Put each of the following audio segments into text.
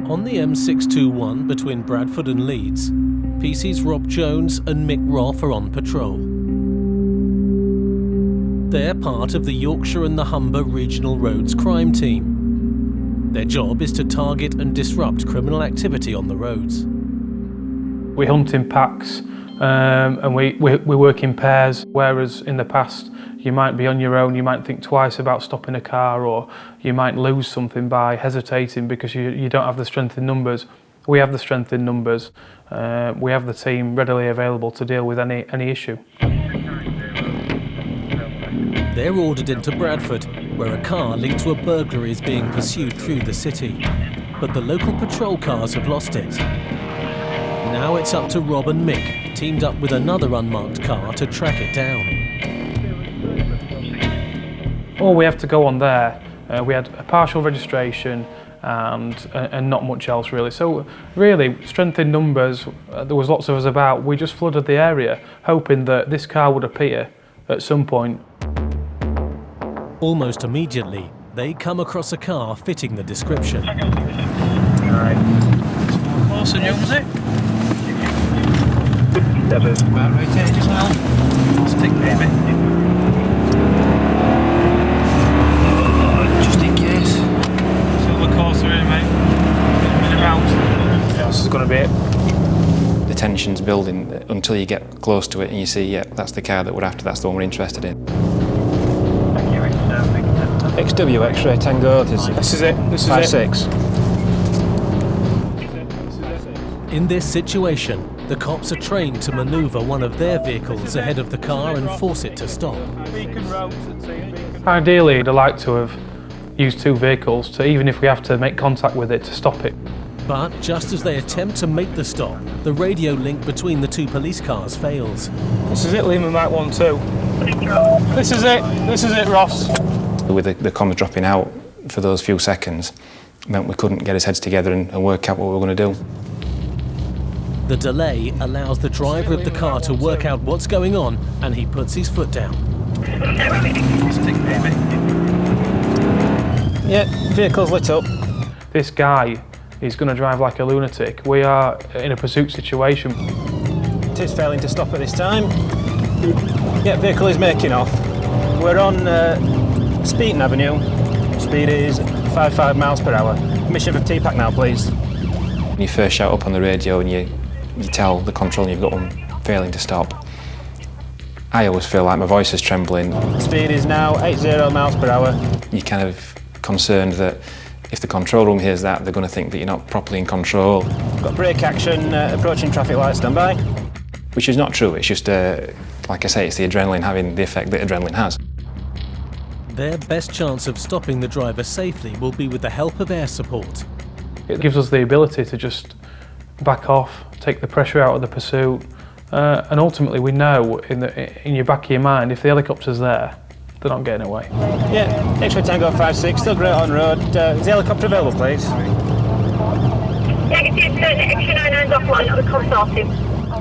On the M621 between Bradford and Leeds, PC's Rob Jones and Mick Roth are on patrol. They're part of the Yorkshire and the Humber Regional Roads crime team. Their job is to target and disrupt criminal activity on the roads. We hunt in packs and we work in pairs, whereas in the past you might be on your own, you might think twice about stopping a car, or you might lose something by hesitating because you don't have the strength in numbers. We have the strength in numbers. We have the team readily available to deal with any issue. They're ordered into Bradford, where a car linked to a burglary is being pursued through the city. But the local patrol cars have lost it. Now it's up to Rob and Mick, teamed up with another unmarked car to track it down. All we have to go on there, we had a partial registration and not much else really. So really, strength in numbers, there was lots of us about. We just flooded the area, hoping that this car would appear at some point. Almost immediately, they come across a car fitting the description. Right. Corsa, Jones, it? 57. About right here, just now. Stick, baby. Just in case. Silver Corsa here, mate. In and out. This is going to be it. The tension's building until you get close to it and you see, yeah, that's the car that we're after, that's the one we're interested in. XW X-ray Tango. This is it. This is 5-6. In this situation, the cops are trained to manoeuvre one of their vehicles ahead of the car and force it to stop. Ideally, I'd like to have used two vehicles to, even if we have to make contact with it, to stop it. But just as they attempt to make the stop, the radio link between the two police cars fails. This is it, Lima Mike 1-2. This is it, Ross. With the comms dropping out for those few seconds, meant we couldn't get his heads together and work out what we were going to do. The delay allows the driver of the car to work out what's going on, and he puts his foot down. Yeah, vehicle's lit up. This guy is going to drive like a lunatic. We are in a pursuit situation. It is failing to stop at this time. Yeah, vehicle is making off. We're on Speeton Avenue. Speed is 55 miles per hour. Permission for T-Pack now, please. When you first shout up on the radio and you tell the control you've got one failing to stop, I always feel like my voice is trembling. Speed is now 80 miles per hour. You're kind of concerned that if the control room hears that, they're going to think that you're not properly in control. Got brake action, approaching traffic lights, stand by. Which is not true, it's just, like I say, it's the adrenaline having the effect that adrenaline has. Their best chance of stopping the driver safely will be with the help of air support. It gives us the ability to just back off, take the pressure out of the pursuit, and ultimately we know in your back of your mind, if the helicopter's there, they're not getting away. Yeah, X-ray Tango 5-6, still great on road. Is the helicopter available, please?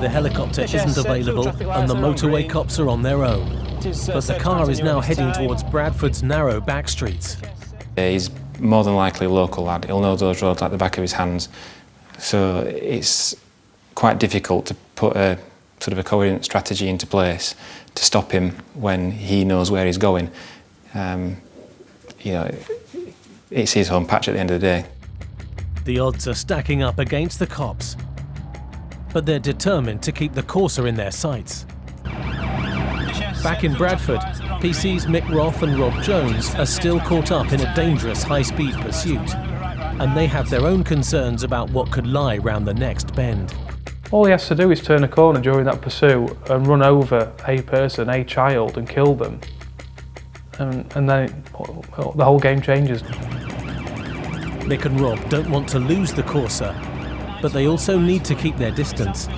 The helicopter isn't available and the motorway cops are on their own. But the car is now heading towards Bradford's narrow back streets. He's more than likely a local lad. He'll know those roads like the back of his hands. So it's quite difficult to put a sort of a coherent strategy into place to stop him when he knows where he's going. You know, it's his home patch at the end of the day. The odds are stacking up against the cops, but they're determined to keep the Corsa in their sights. Back in Bradford, PC's Mick Roth and Rob Jones are still caught up in a dangerous high-speed pursuit, and they have their own concerns about what could lie round the next bend. All he has to do is turn a corner during that pursuit and run over a person, a child, and kill them. And then the whole game changes. Mick and Rob don't want to lose the Corsa, but they also need to keep their distance.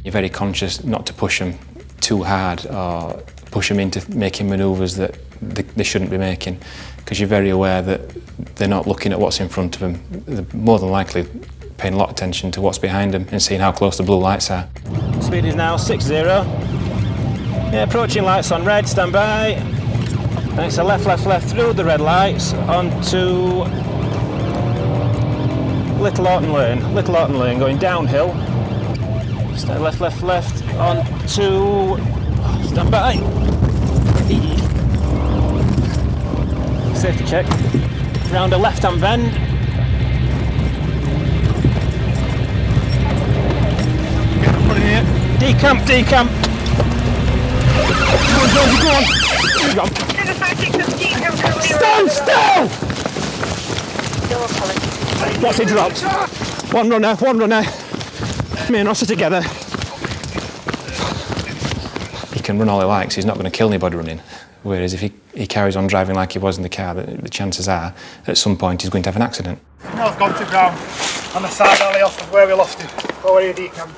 You're very conscious not to push them too hard or push them into making manoeuvres that they shouldn't be making, because you're very aware that they're not looking at what's in front of them. They're more than likely paying a lot of attention to what's behind them and seeing how close the blue lights are. Speed is now 60. Yeah, approaching lights on red, stand by. And it's a left through the red lights onto Little Orton Lane going downhill. Stay left, on to... Stand by. Safety check. Round a left-hand bend. Decamp. Go on. Stand still! What's he dropped? One runner. Me and Ross are together. He can run all he likes, he's not going to kill anybody running. Whereas if he carries on driving like he was in the car, the chances are, at some point, he's going to have an accident. No, I've gone to ground on the side alley off of where we lost him. Over here, decamp.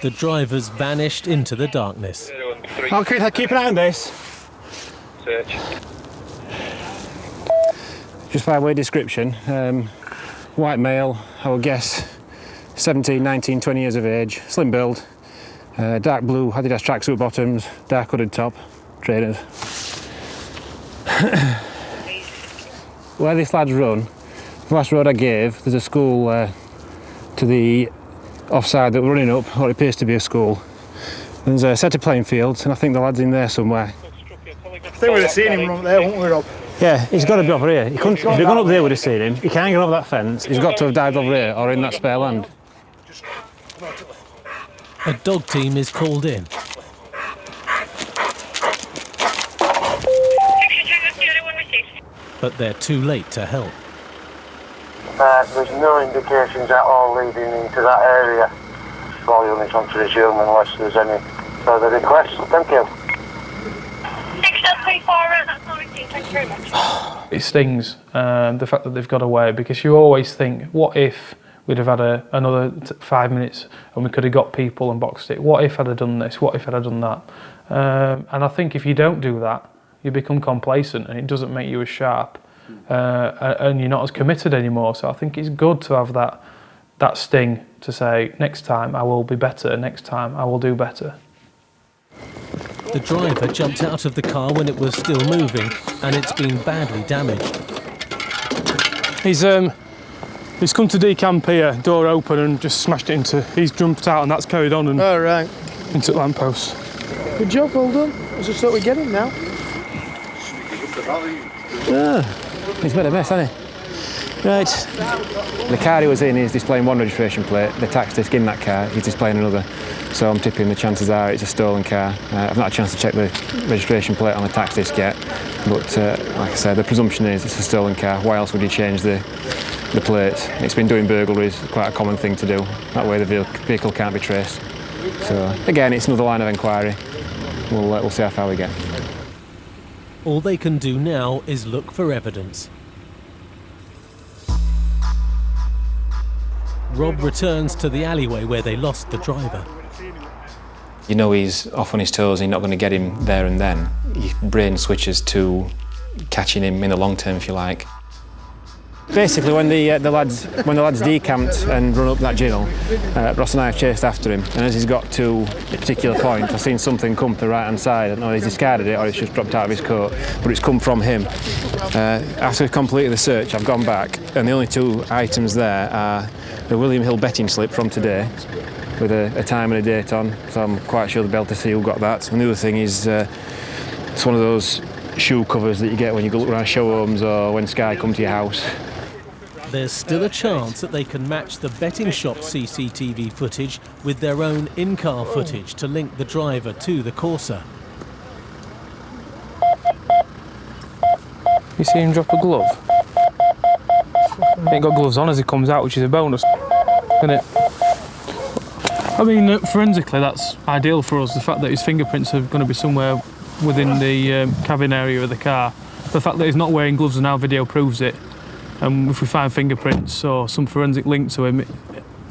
The drivers vanished into the darkness. I'll keep an eye on this. Search. Just by way of description, white male, I would guess 17, 19, 20 years of age, slim build, dark blue Adidas tracksuit bottoms, dark hooded top, trainers. Where this lad's run, the last road I gave, there's a school to the offside that we're running up, or it appears to be a school. There's a set of playing fields, and I think the lad's in there somewhere. I think we'd have seen him run there, wouldn't we, Rob? Yeah, he's got to be over here. He couldn't, if he'd gone up there, we'd have seen him. He can't get over that fence. He's got to have dived over here or in that spare land. A dog team is called in. But they're too late to help. There's no indications at all leading into that area. All units on to resume unless there's any further requests. Thank you. 634, that's all we see. Thank you very much. It stings, the fact that they've got away, because you always think, what if we'd have had another 5 minutes and we could have got people and boxed it? What if I'd have done this? What if I'd have done that? And I think if you don't do that, you become complacent and it doesn't make you as sharp, and you're not as committed anymore. So I think it's good to have that sting to say, next time I will be better, next time I will do better. The driver jumped out of the car when it was still moving, and it's been badly damaged. He's come to decamp here, door open, and just smashed it into. He's jumped out, and that's carried on and into the lamppost. Good job, well done. Let's just thought we'd get him now. He's made a mess, hasn't he? Right. The car he was in is displaying one registration plate. The tax disc in that car, he's displaying another. So I'm tipping the chances are it's a stolen car. I've not had a chance to check the registration plate on the tax disc yet, but like I said, the presumption is it's a stolen car. Why else would you change the plates? It's been doing burglaries, quite a common thing to do. That way the vehicle can't be traced. So again, it's another line of inquiry. We'll see how far we get. All they can do now is look for evidence. Rob returns to the alleyway where they lost the driver. You know he's off on his toes and you're not going to get him there and then. Your brain switches to catching him in the long term, if you like. Basically, when the lads decamped and run up that ginnel, Ross and I have chased after him, and as he's got to a particular point, I've seen something come to the right-hand side. I don't know if he's discarded it or it's just dropped out of his coat, but it's come from him. After we've completed the search, I've gone back, and the only two items there are the William Hill betting slip from today, with a time and a date on, so I'm quite sure they'll be able to see who got that. And the other thing is, it's one of those shoe covers that you get when you go look around show homes or when Sky come to your house. There's still a chance that they can match the betting shop CCTV footage with their own in-car footage to link the driver to the Corsa. You see him drop a glove? He ain't got gloves on as he comes out, which is a bonus, isn't it? I mean, forensically, that's ideal for us. The fact that his fingerprints are going to be somewhere within the cabin area of the car. The fact that he's not wearing gloves and our video proves it. And if we find fingerprints or some forensic link to him,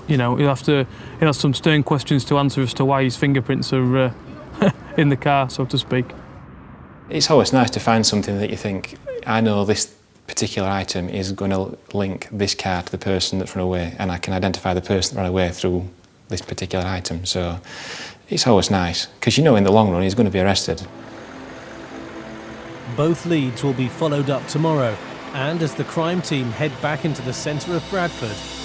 he'll have some stern questions to answer as to why his fingerprints are in the car, so to speak. It's always nice to find something that you think, I know this particular item is going to link this car to the person that's run away, and I can identify the person that ran away through this particular item. So it's always nice, because you know in the long run he's going to be arrested. Both leads will be followed up tomorrow, and as the crime team head back into the centre of Bradford,